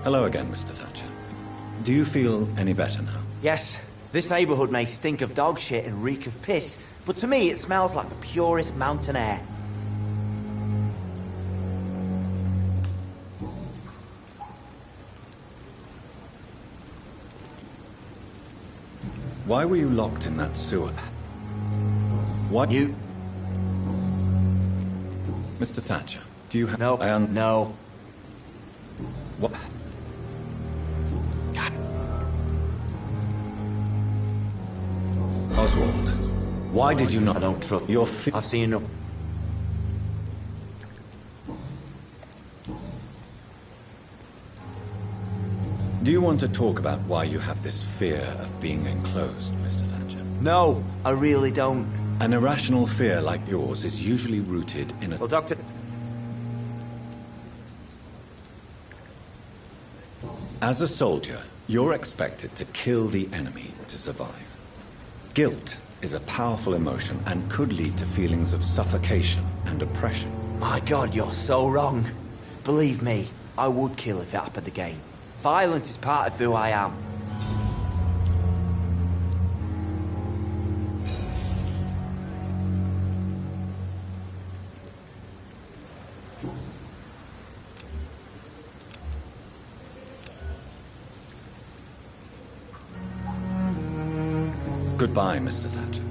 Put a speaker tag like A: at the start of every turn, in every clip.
A: Hello again, Mr. Thatcher. Do you feel any better now?
B: Yes, this neighborhood may stink of dog shit and reek of piss, but to me it smells like the purest mountain air.
A: Why were you locked in that sewer? What?
B: You...
A: Mr. Thatcher, do you have...
B: No, no.
A: What? Oswald, why did you not...
B: I don't trust...
A: Your
B: I've seen enough.
A: Do you want to talk about why you have this fear of being enclosed, Mr. Thatcher?
B: No, I really don't.
A: An irrational fear like yours is usually rooted in a...
B: Well, Doctor...
A: As a soldier, you're expected to kill the enemy to survive. Guilt is a powerful emotion and could lead to feelings of suffocation and oppression.
B: My God, you're so wrong. Believe me, I would kill if it happened again. Violence is part of who I am.
A: Goodbye, Mr. Thatcher.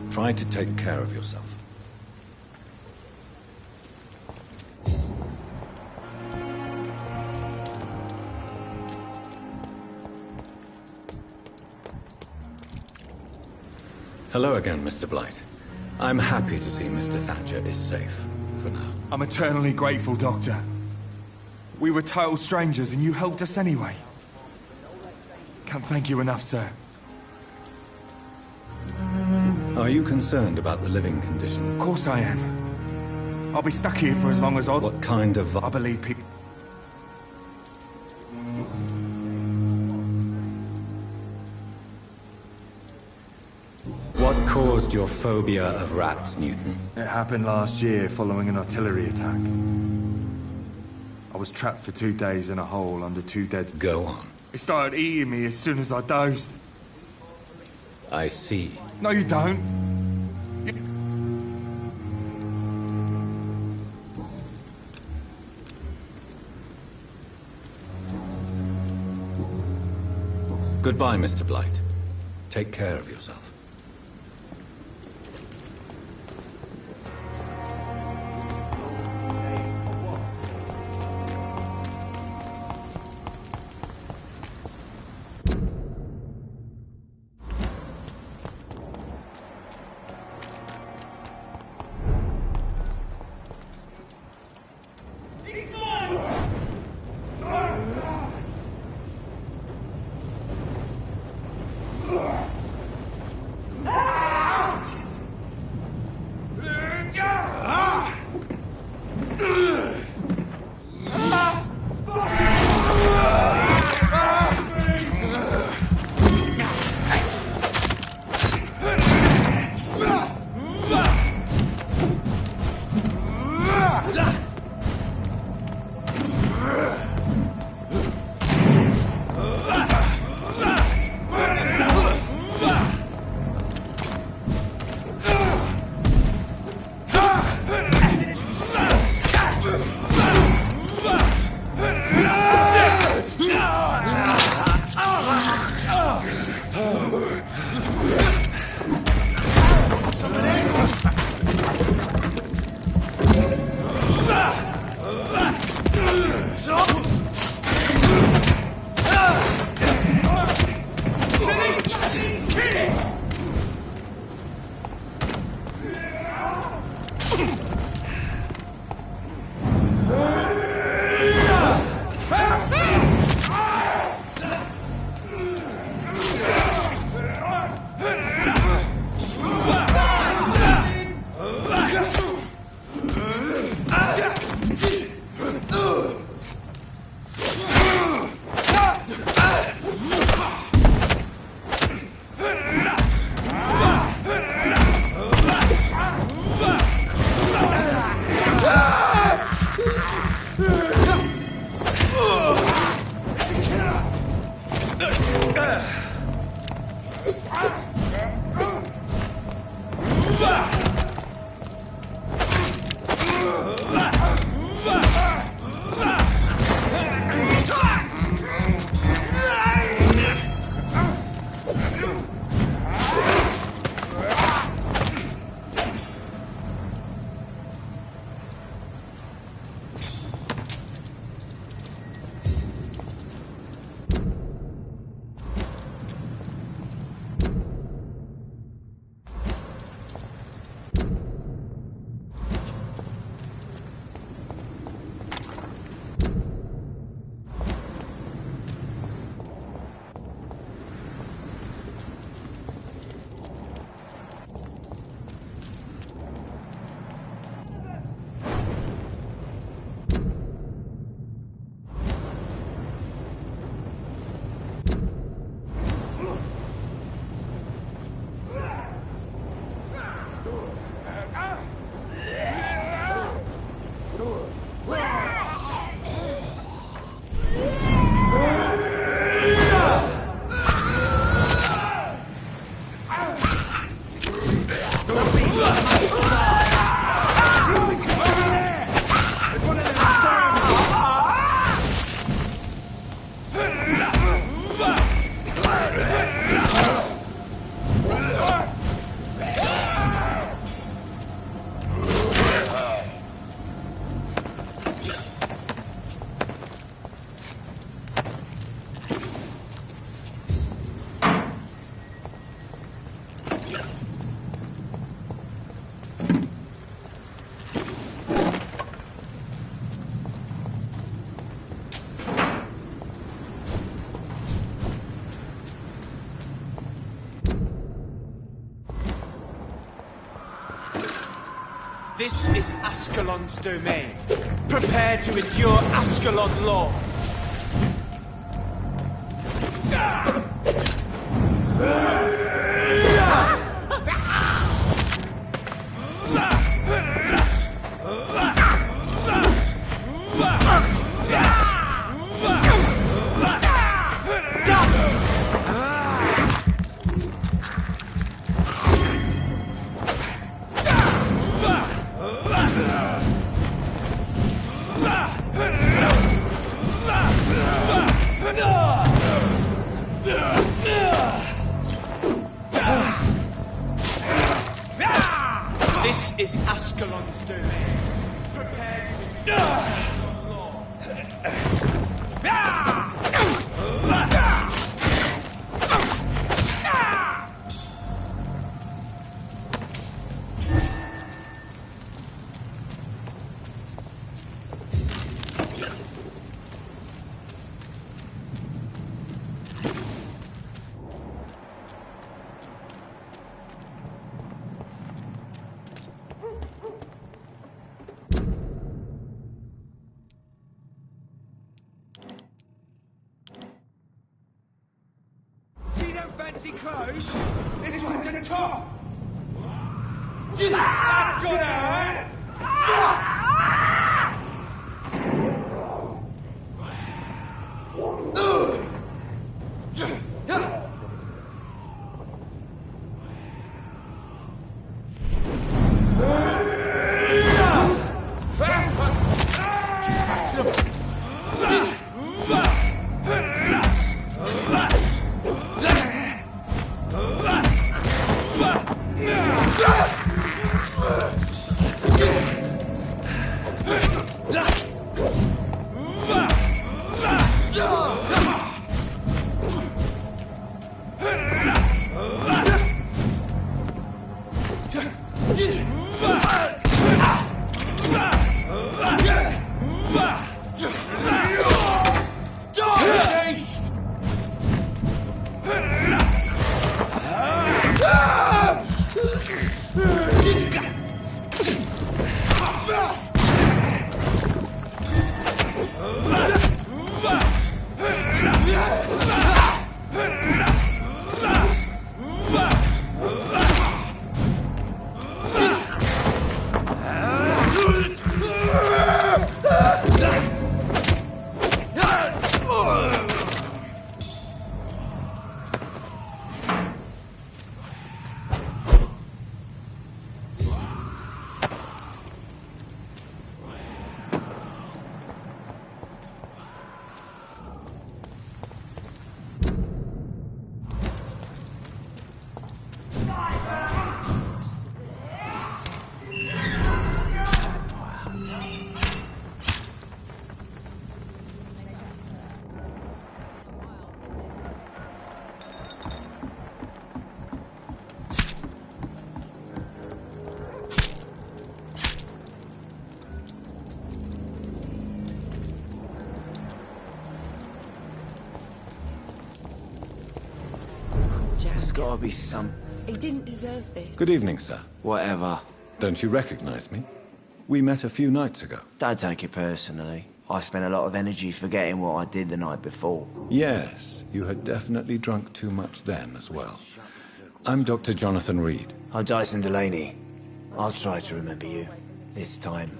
A: Try to take care of yourself. Hello again, Mr. Blight. I'm happy to see Mr. Thatcher is safe, for now.
C: I'm eternally grateful, Doctor. We were total strangers and you helped us anyway. Can't thank you enough, sir.
A: Are you concerned about the living conditions?
C: Of course I am. I'll be stuck here for as long as I...
A: What kind of...
C: I believe people...
A: What caused your phobia of rats, Newton?
C: It happened last year following an artillery attack. I was trapped for 2 days in a hole under 2 dead...
A: Go on.
C: It started eating me as soon as I dozed.
A: I see.
C: No, you don't.
A: Goodbye, Mr. Blight. Take care of yourself.
D: This is Ascalon's domain. Prepare to endure Ascalon law. This is Ascalon's domain. Prepare to endure Ascalon law.
C: See them fancy clothes? This one's a top! That's gonna hurt!
B: There's gotta be some...
E: He didn't deserve this.
A: Good evening, sir.
B: Whatever.
A: Don't you recognize me? We met a few nights ago.
B: Don't take it personally. I spent a lot of energy forgetting what I did the night before.
A: Yes, you had definitely drunk too much then as well. I'm Dr. Jonathan Reed.
B: I'm Dyson Delaney. I'll try to remember you. This time.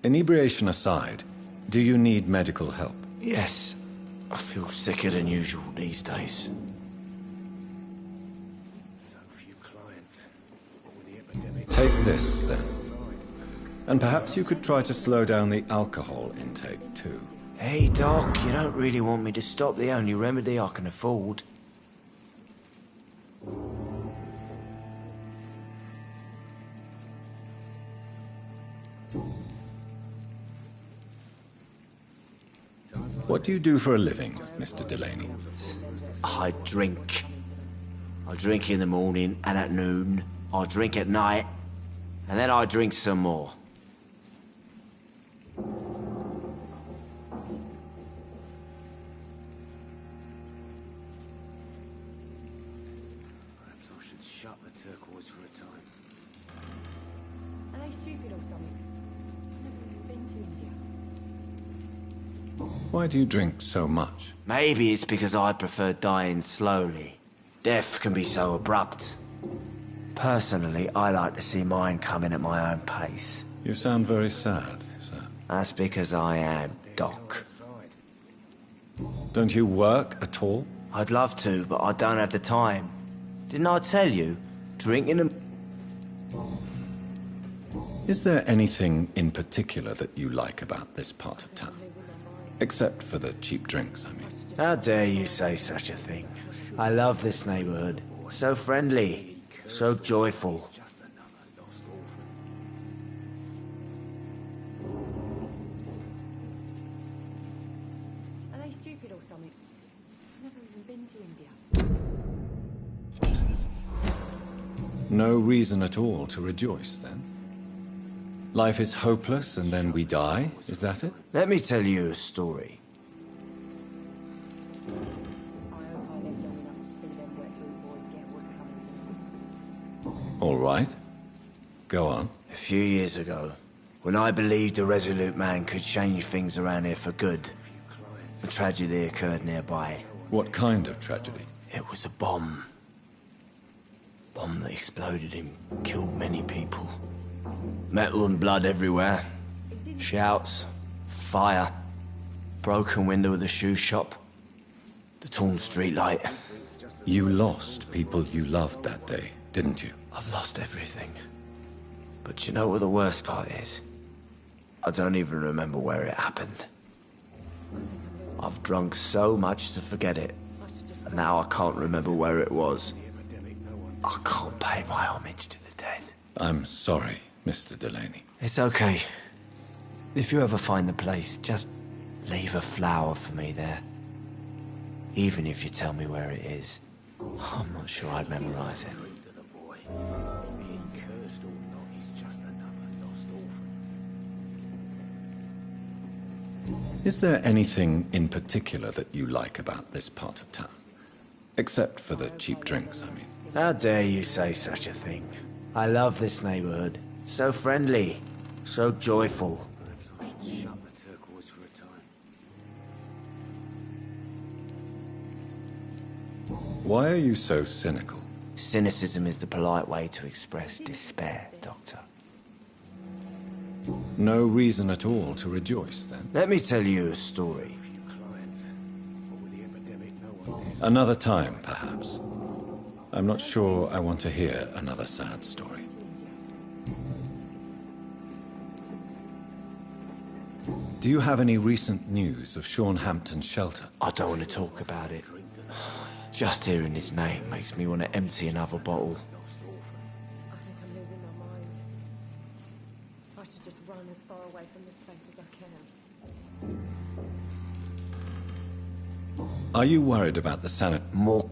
A: Inebriation aside, do you need medical help?
B: Yes. I feel sicker than usual these days.
A: Take this, then. And perhaps you could try to slow down the alcohol intake, too.
B: Hey, Doc, you don't really want me to stop the only remedy I can afford.
A: What do you do for a living, Mr. Delaney?
B: I drink. I drink in the morning and at noon. I drink at night. And then I drink some more.
F: Perhaps I should shut the turquoise
A: Why do you drink so much?
B: Maybe it's because I prefer dying slowly. Death can be so abrupt. Personally, I like to see mine coming at my own pace.
A: You sound very sad, sir.
B: That's because I am, Doc.
A: Don't you work at all?
B: I'd love to, but I don't have the time. Didn't I tell you? Drinking and...
A: Is there anything in particular that you like about this part of town? Except for the cheap drinks, I mean.
B: How dare you say such a thing? I love this neighborhood. So friendly, so joyful.
E: Are they stupid or something? I've never even been to India.
A: No reason at all to rejoice, then? Life is hopeless and then we die, is that it?
B: Let me tell you a story.
A: All right. Go on.
B: A few years ago, when I believed a resolute man could change things around here for good, a tragedy occurred nearby.
A: What kind of tragedy?
B: It was a bomb. Bomb that exploded and killed many people. Metal and blood everywhere. Shouts, fire, broken window of the shoe shop, the torn street light.
A: You lost people you loved that day, didn't you?
B: I've lost everything. But you know what the worst part is? I don't even remember where it happened. I've drunk so much to forget it. And now I can't remember where it was. I can't pay my homage to the dead.
A: I'm sorry, Mr. Delaney.
B: It's okay. If you ever find the place, just leave a flower for me there. Even if you tell me where it is. I'm not sure I'd memorize it.
A: Is there anything in particular that you like about this part of town? Except for the cheap drinks, I mean.
B: How dare you say such a thing? I love this neighborhood. So friendly, so joyful.
A: Why are you so cynical?
B: Cynicism is the polite way to express despair, Doctor.
A: No reason at all to rejoice, then?
B: Let me tell you a story.
A: Another time, perhaps. I'm not sure I want to hear another sad story. Do you have any recent news of Sean Hampton's shelter?
B: I don't want to talk about it. Just hearing his name makes me want to empty another bottle.
E: I think I'm losing my mind. I should just run as far away from this place as I can.
A: Are you worried about the sanit...
B: More.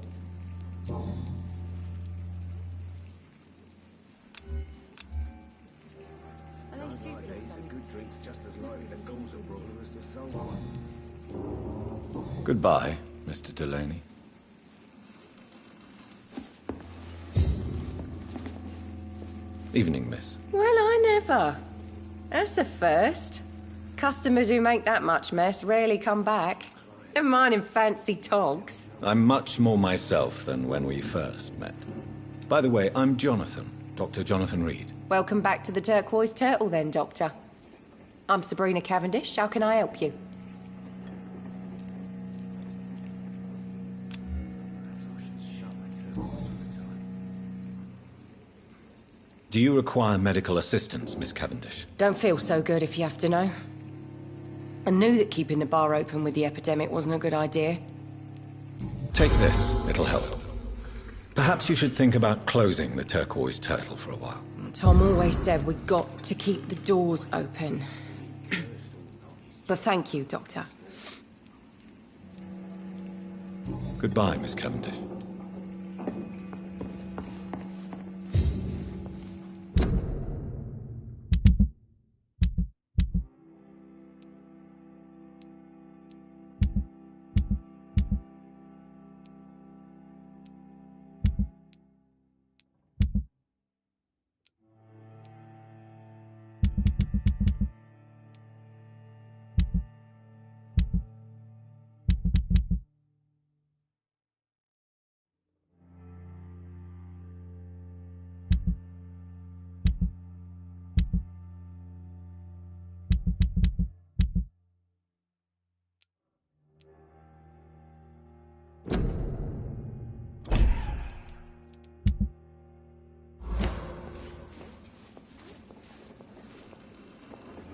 A: Goodbye, Mr. Delaney. Evening, miss.
F: Well, I never. That's a first. Customers who make that much mess rarely come back. Never mind in fancy togs.
A: I'm much more myself than when we first met. By the way, I'm Jonathan, Dr. Jonathan Reed.
F: Welcome back to the Turquoise Turtle then, Doctor. I'm Sabrina Cavendish. How can I help you?
A: Do you require medical assistance, Miss Cavendish?
F: Don't feel so good if you have to know. I knew that keeping the bar open with the epidemic wasn't a good idea.
A: Take this, it'll help. Perhaps you should think about closing the Turquoise Turtle for a while.
F: Tom always said we got to keep the doors open. But thank you, Doctor.
A: Goodbye, Miss Cavendish.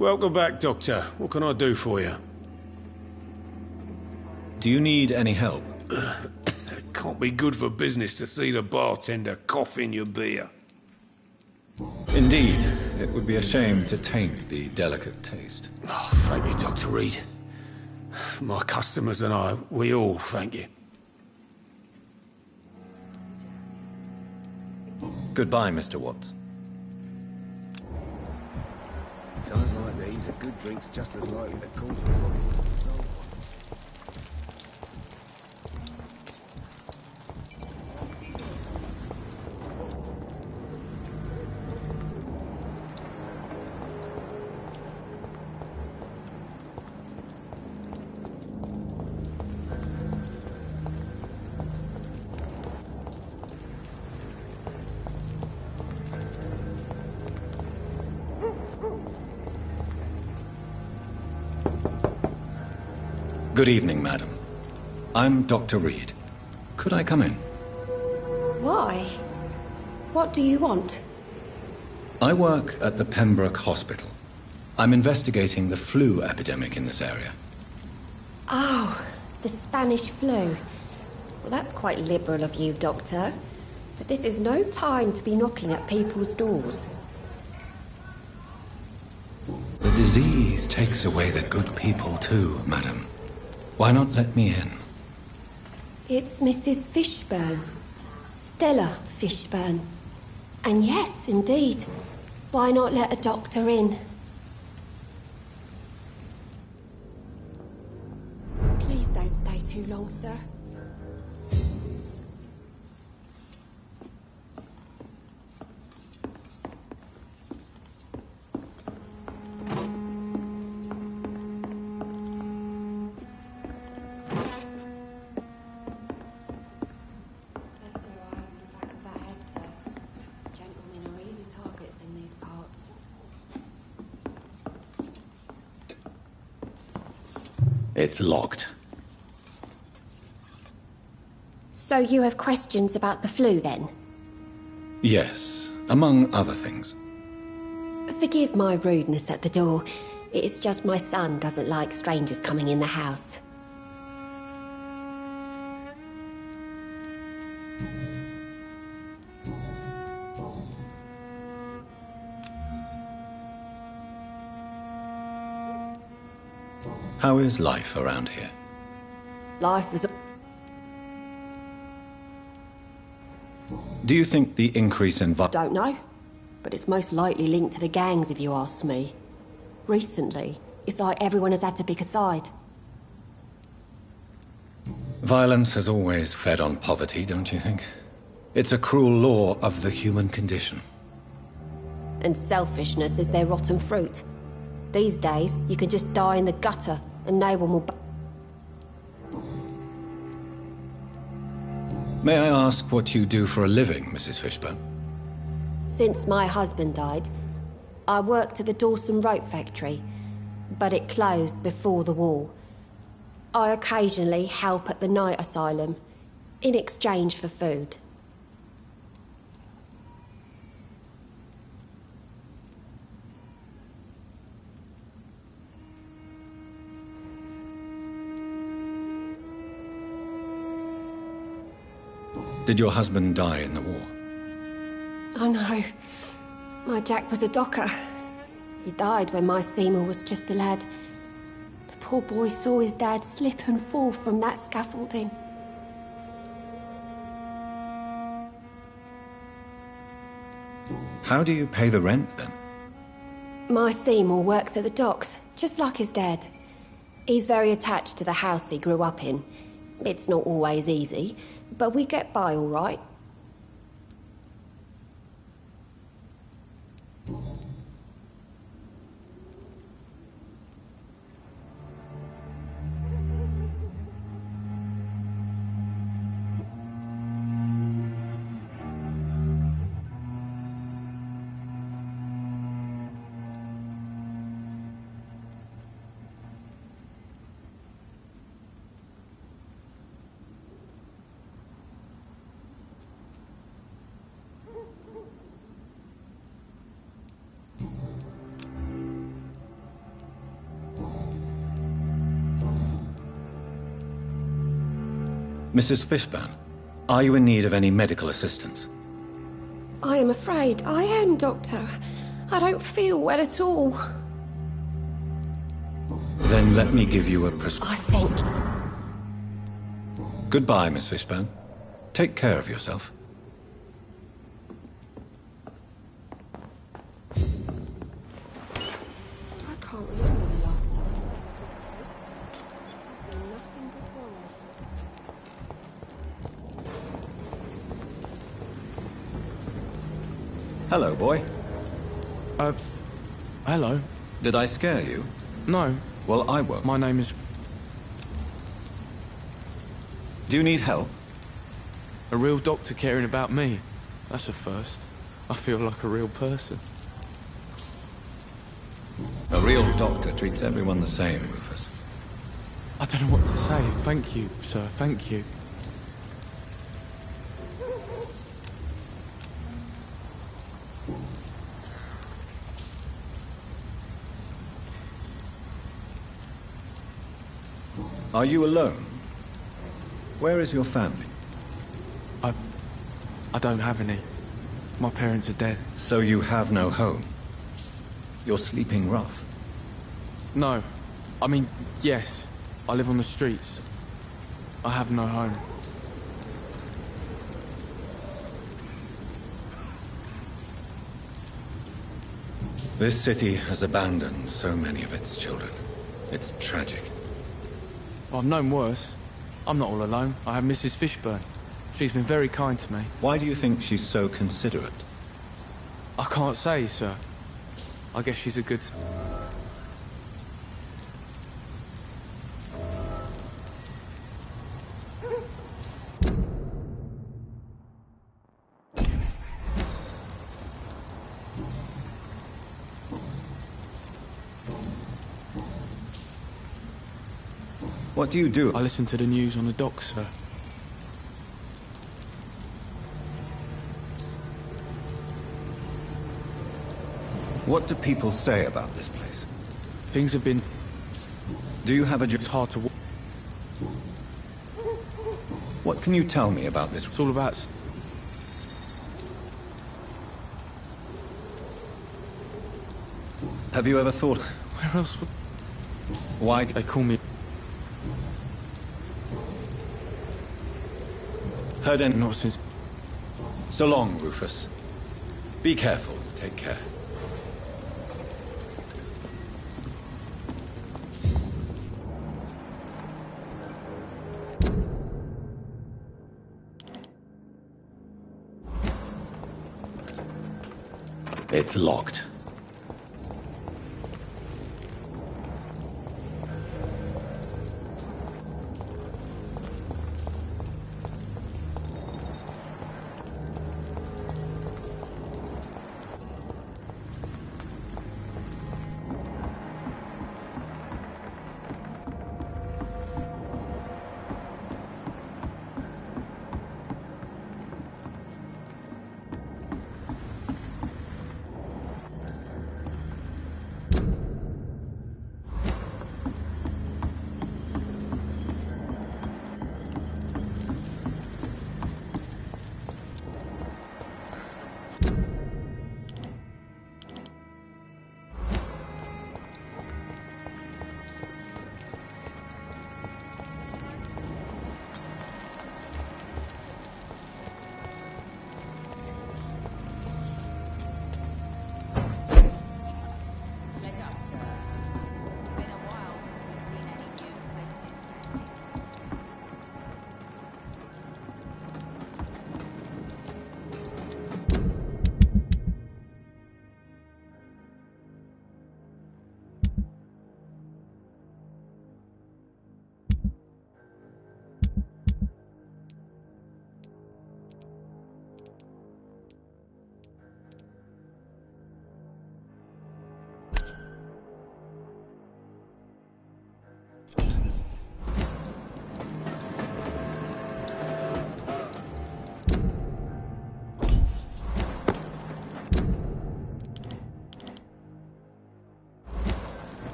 G: Welcome back, Doctor. What can I do for you?
A: Do you need any help?
G: It can't be good for business to see the bartender cough in your beer.
A: Indeed. It would be a shame to taint the delicate taste.
G: Oh, thank you, Dr. Reed. My customers and I, we all thank you.
A: Goodbye, Mr. Watts.
H: Times like these, a good drink's just as likely to cause a problem as a soul.
A: Good evening, madam. I'm Dr. Reed. Could I come in?
E: Why? What do you want?
A: I work at the Pembroke Hospital. I'm investigating the flu epidemic in this area.
E: Oh, the Spanish flu. Well, that's quite liberal of you, Doctor. But this is no time to be knocking at people's doors.
A: The disease takes away the good people too, madam. Why not let me in?
E: It's Mrs. Fishburne. Stella Fishburne. And yes, indeed. Why not let a doctor in? Please don't stay too long, sir.
A: It's locked.
E: So you have questions about the flu, then?
A: Yes, among other things.
E: Forgive my rudeness at the door. It's just my son doesn't like strangers coming in the house.
A: How is life around here?
E: Life was...
A: Do you think the increase in
E: Don't know, but it's most likely linked to the gangs if you ask me. Recently, it's like everyone has had to pick a side.
A: violence has always fed on poverty, don't you think? It's a cruel law of the human condition.
E: And selfishness is their rotten fruit. These days, you can just die in the gutter and no one will...
A: May I ask what you do for a living, Mrs. Fishburne?
E: Since my husband died, I worked at the Dawson Rope factory, but it closed before the war. I occasionally help at the night asylum, in exchange for food.
A: Did your husband die in the war?
E: Oh no, my Jack was a docker. He died when my Seymour was just a lad. The poor boy saw his dad slip and fall from that scaffolding.
A: How do you pay the rent, then?
E: My Seymour works at the docks, just like his dad. He's very attached to the house he grew up in. It's not always easy, but we get by all right.
A: Mrs. Fishburne, are you in need of any medical assistance?
E: I am afraid I am, Doctor. I don't feel well at all.
A: Then let me give you a prescription.
E: I think...
A: Goodbye, Miss Fishburne. Take care of yourself.
E: I can't remember the last time. Nothing before.
A: Hello, boy.
I: Hello.
A: Did I scare you?
I: No,
A: Well, I won't.
I: my name is...
A: Do you need help?
I: A real doctor caring about me. That's a first. I feel like a real person.
A: A real doctor treats everyone the same, Rufus.
I: I don't know what to say. Thank you, sir. Thank you.
A: Are you alone? Where is your family?
I: I don't have any. My parents are dead.
A: So you have no home? You're sleeping rough.
I: No. I mean, yes. I live on the streets. I have no home.
A: This city has abandoned so many of its children. It's tragic.
I: I've known worse. I'm not all alone. I have Mrs. Fishburne. She's been very kind to me.
A: Why do you think she's so considerate?
I: I can't say, sir. I guess she's a good...
A: What do you do?
I: I listen to the news on the dock, sir.
A: What do people say about this place?
I: Things have been...
A: Do you have a
I: It's
A: job?
I: hard to...
A: What can you tell me about this?
I: It's all about...
A: Have you ever thought...
I: Where else would...
A: Why...
I: They call me...
A: Heard any...
I: Not since...
A: So long, Rufus. Be careful. Take care. It's locked.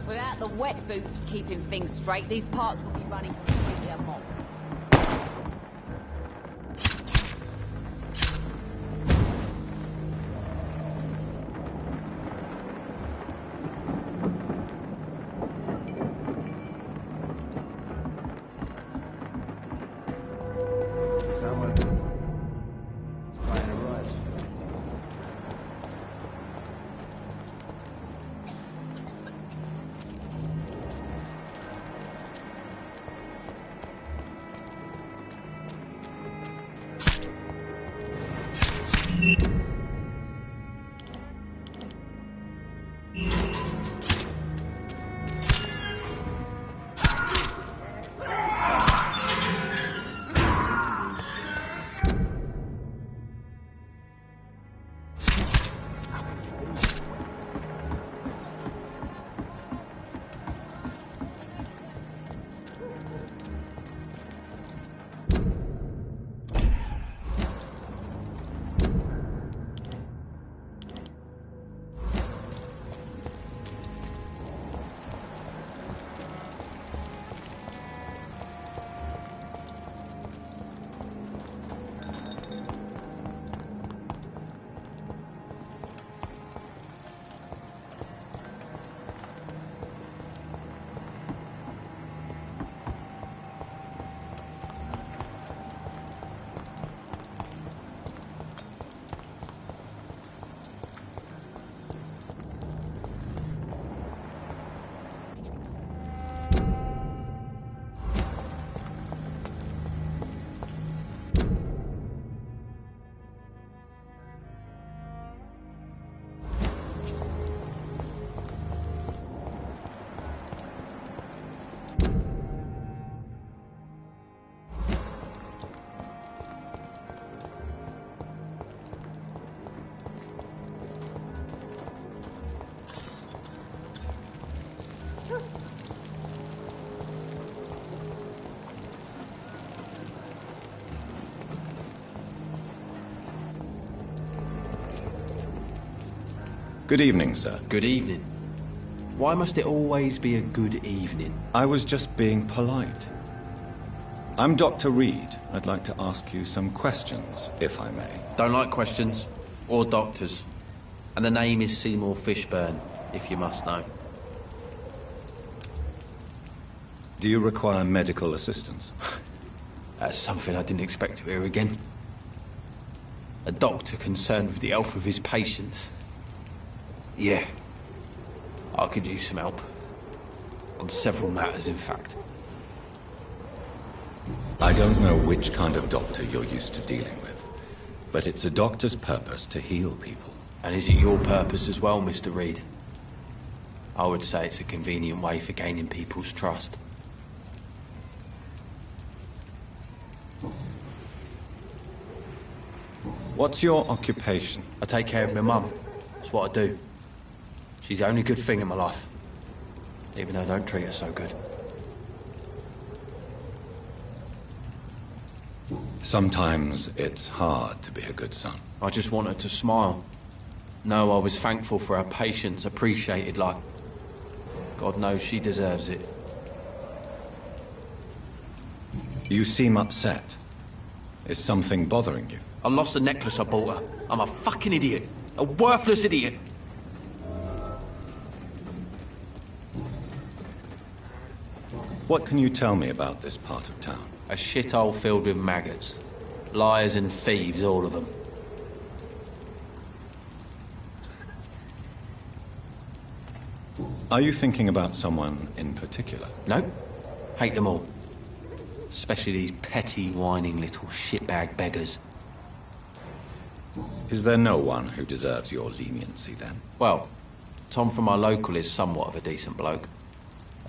J: Without the wet boots keeping things straight, these parts will be running completely amok.
A: Good evening, sir.
K: Good evening. Why must it always be a good evening?
A: I was just being polite. I'm Dr. Reed. I'd like to ask you some questions, if I may.
K: Don't like questions. Or doctors. And the name is Seymour Fishburne, if you must know.
A: Do you require medical assistance?
K: That's something I didn't expect to hear again. A doctor concerned with the health of his patients. Yeah. I could use some help. On several matters, in fact.
A: I don't know which kind of doctor you're used to dealing with, but it's a doctor's purpose to heal people.
K: And is it your purpose as well, Mr. Reed? I would say it's a convenient way for gaining people's trust.
A: What's your occupation?
K: I take care of my mum. That's what I do. She's the only good thing in my life. Even though I don't treat her so good.
A: Sometimes it's hard to be a good son.
K: I just want her to smile. Know I was thankful for her patience, appreciated like... God knows she deserves it.
A: You seem upset. Is something bothering you?
K: I lost the necklace I bought her. I'm a fucking idiot. A worthless idiot.
A: What can you tell me about this part of town?
K: A shithole filled with maggots. Liars and thieves, all of them.
A: Are you thinking about someone in particular?
K: No. Hate them all. Especially these petty, whining little shitbag beggars.
A: Is there no one who deserves your leniency, then?
K: Well, Tom from our local is somewhat of a decent bloke.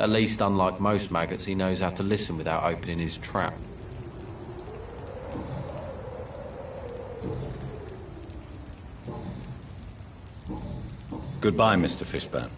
K: At least, unlike most maggots, he knows how to listen without opening his trap.
A: Goodbye, Mr. Fishburne.